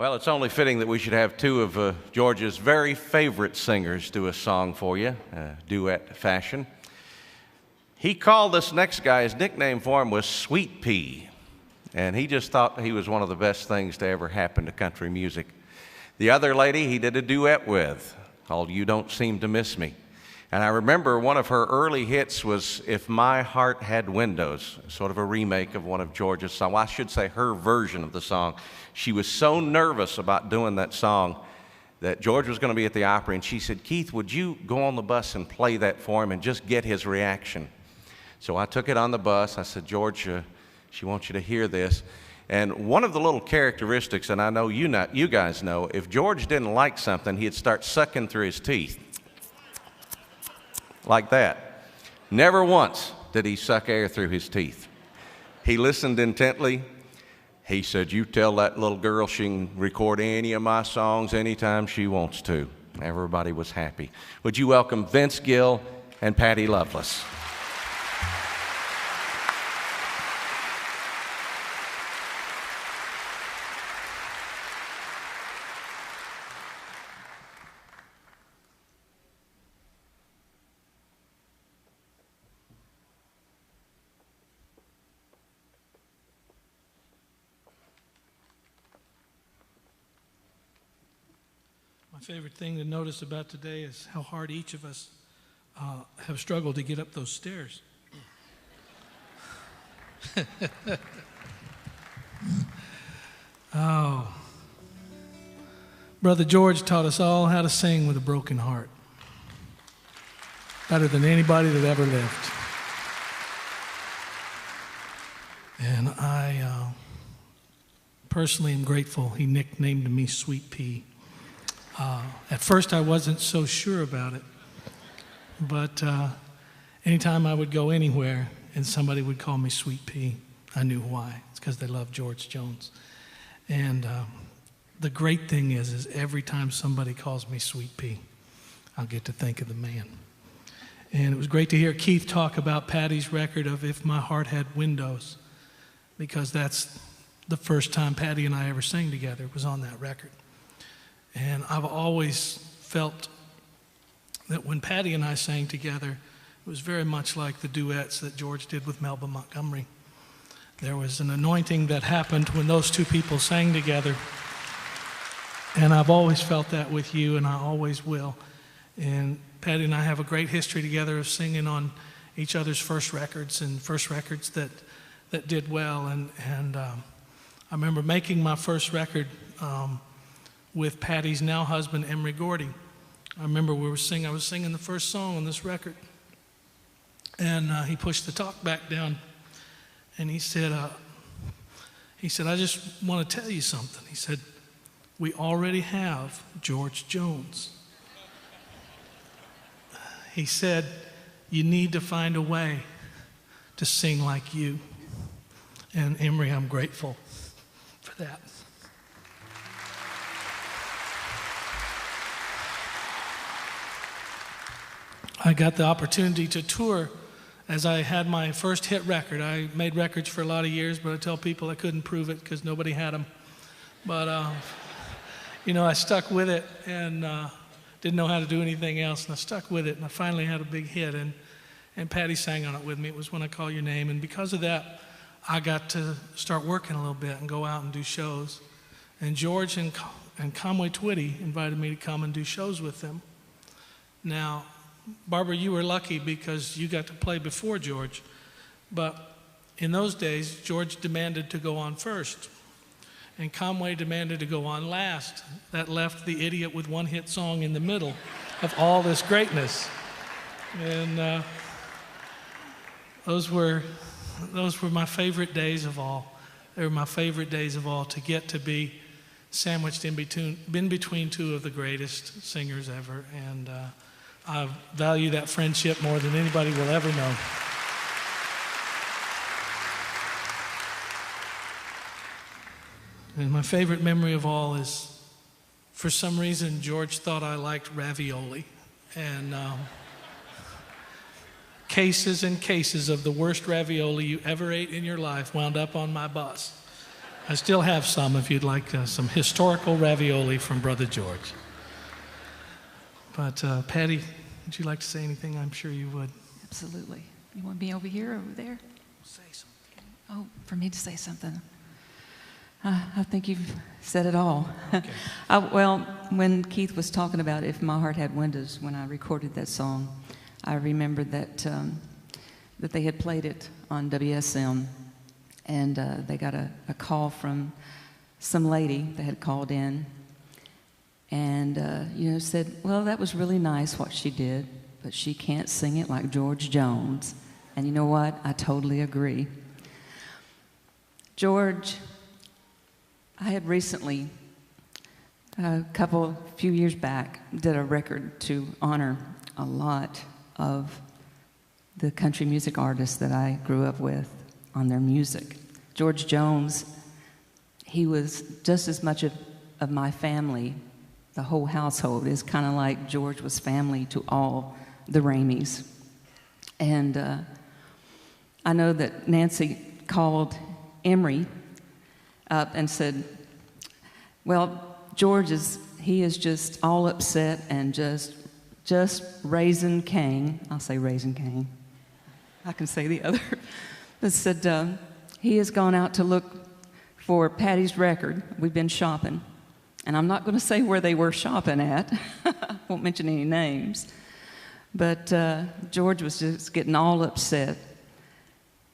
Well, it's only fitting that we should have two of George's very favorite singers do a song for you, duet fashion. He called this next guy, his nickname for him was Sweet Pea, and he just thought he was one of the best things to ever happen to country music. The other lady he did a duet with called You Don't Seem to Miss Me. And I remember one of her early hits was If My Heart Had Windows, sort of a remake of one of George's songs. Well, I should say her version of the song. She was so nervous about doing that song that George was going to be at the opera, and she said, Keith, would you go on the bus and play that for him and just get his reaction? So I took it on the bus. I said, George, she wants you to hear this. And one of the little characteristics, and I know you guys know, if George didn't like something, he'd start sucking through his teeth. Like that. Never once did he suck air through his teeth. He listened intently. He said, you tell that little girl she can record any of my songs anytime she wants to. Everybody was happy. Would you welcome Vince Gill and Patty Loveless? My favorite thing to notice about today is how hard each of us have struggled to get up those stairs. Oh. Brother George taught us all how to sing with a broken heart. Better than anybody that ever lived. And I personally am grateful he nicknamed me Sweet Pea. At first I wasn't so sure about it, but anytime I would go anywhere and somebody would call me Sweet Pea, I knew why. It's because they love George Jones. And the great thing is every time somebody calls me Sweet Pea, I'll get to think of the man. And it was great to hear Keith talk about Patty's record of If My Heart Had Windows, because that's the first time Patty and I ever sang together, was on that record. And I've always felt that when Patty and I sang together, it was very much like the duets that George did with Melba Montgomery. There was an anointing that happened when those two people sang together. And I've always felt that with you, and I always will. And Patty and I have a great history together of singing on each other's first records, and first records that did well. And I remember making my first record with Patty's now husband, Emery Gordy. I remember I was singing the first song on this record, and he pushed the talk back down, and he said, I just want to tell you something. He said, we already have George Jones. He said, you need to find a way to sing like you. And Emery, I'm grateful for that. I got the opportunity to tour as I had my first hit record. I made records for a lot of years, but I tell people I couldn't prove it because nobody had them. But, I stuck with it and didn't know how to do anything else, and I stuck with it, and I finally had a big hit, and Patty sang on it with me. It was When I Call Your Name, and because of that, I got to start working a little bit and go out and do shows. And George and Conway Twitty invited me to come and do shows with them. Now, Barbara, you were lucky because you got to play before George, but in those days, George demanded to go on first, and Conway demanded to go on last. That left the idiot with one hit song in the middle of all this greatness. And those were my favorite days of all. They were my favorite days of all, to get to be sandwiched in between two of the greatest singers ever. And I value that friendship more than anybody will ever know. And my favorite memory of all is, for some reason, George thought I liked ravioli. And cases and cases of the worst ravioli you ever ate in your life wound up on my bus. I still have some if you'd like some historical ravioli from Brother George. But Patty, would you like to say anything? I'm sure you would. Absolutely. You want me over here or over there? Say something. Oh, for me to say something. I think you've said it all. Okay. Well, when Keith was talking about If My Heart Had Windows, when I recorded that song, I remembered that they had played it on WSM, and they got a call from some lady that had called in and, said, well, that was really nice what she did, but she can't sing it like George Jones. And you know what? I totally agree. George, I had recently, few years back, did a record to honor a lot of the country music artists that I grew up with on their music. George Jones, he was just as much of my family. The whole household is kind of like George was family to all the Ramies. And I know that Nancy called Emery up and said, well, George is just all upset and just raising Cain. I'll say raising Cain. I can say the other. But said he has gone out to look for Patty's record. We've been shopping. And I'm not going to say where they were shopping at. I won't mention any names. But George was just getting all upset.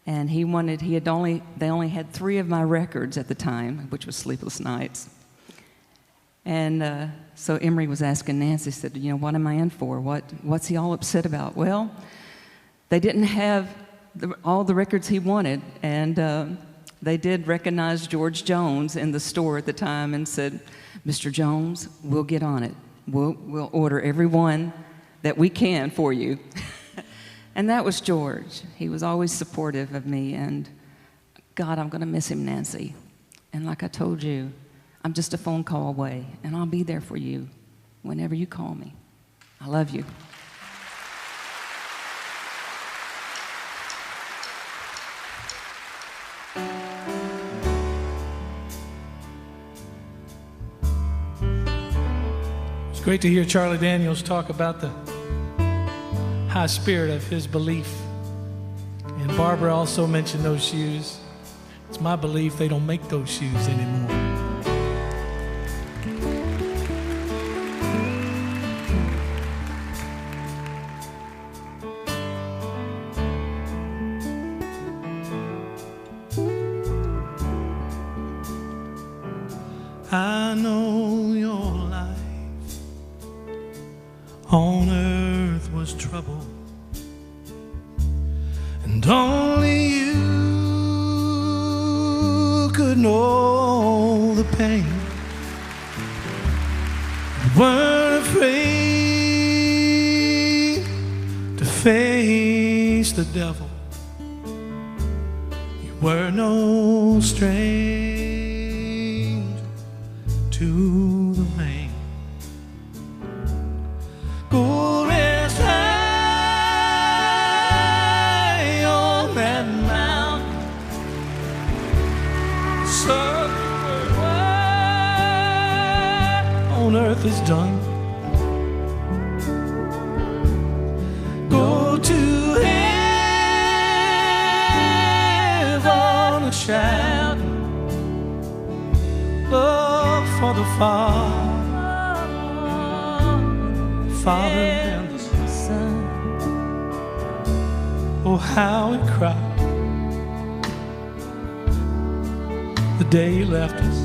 And they only had 3 of my records at the time, which was Sleepless Nights. And so Emery was asking Nancy, said, what am I in for? What's he all upset about? Well, they didn't have all the records he wanted, and they did recognize George Jones in the store at the time and said, Mr. Jones, we'll get on it. We'll order every one that we can for you. And that was George. He was always supportive of me, and God, I'm going to miss him, Nancy. And like I told you, I'm just a phone call away, and I'll be there for you whenever you call me. I love you. It's great to hear Charlie Daniels talk about the high spirit of his belief. And Barbara also mentioned those shoes. It's my belief they don't make those shoes anymore. I know your life on earth was trouble, and only you could know the pain. You weren't afraid to face the devil. You were no stranger to the rain. Go rest high on that mountain. Sun on earth is done. Go to heaven and shout love for the Father and the Son. Oh, how he cried the day he left us.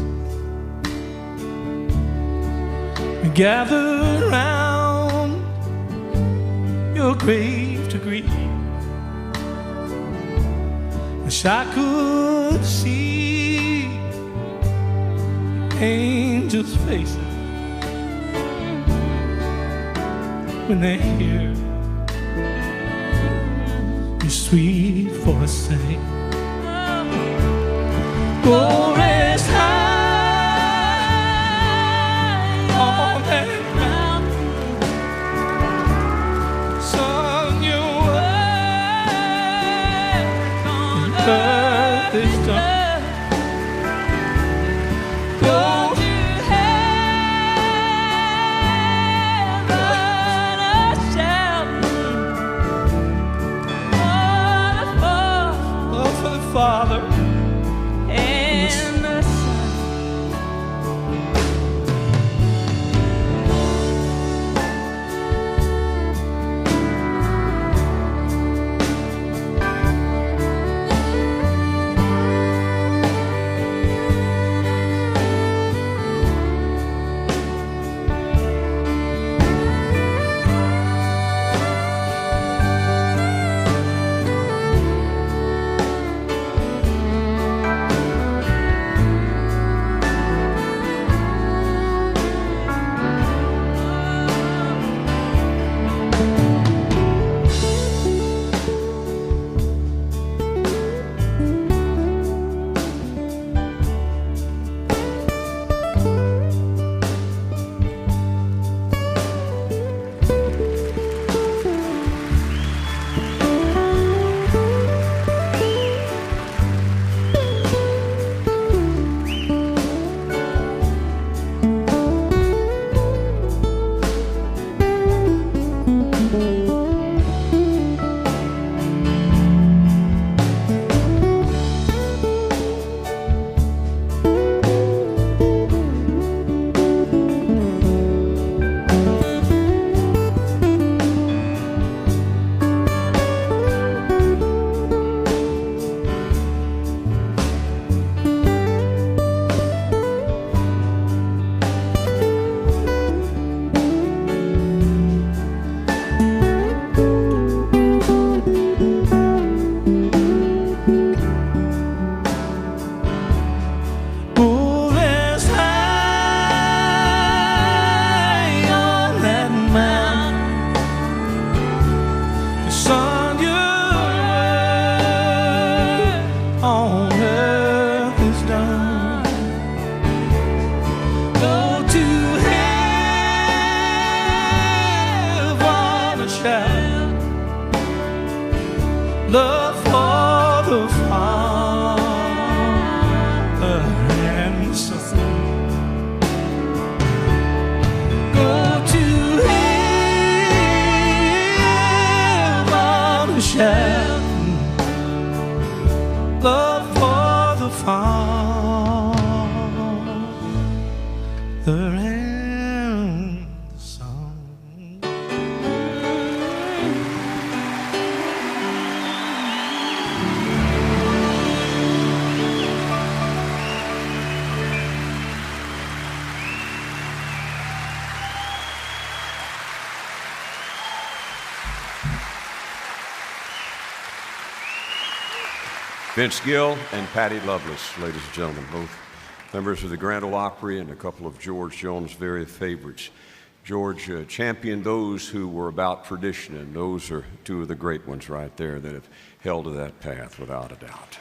We gathered round your grave to grieve. Wish I could see angels' faces when they hear your sweet voice sing. Go rest high on that mountain. Son, your work on earth is done. around the sun. Vince Gill and Patty Loveless, ladies and gentlemen, both members of the Grand Ole Opry and a couple of George Jones' very favorites. George championed those who were about tradition, and those are two of the great ones right there that have held to that path without a doubt.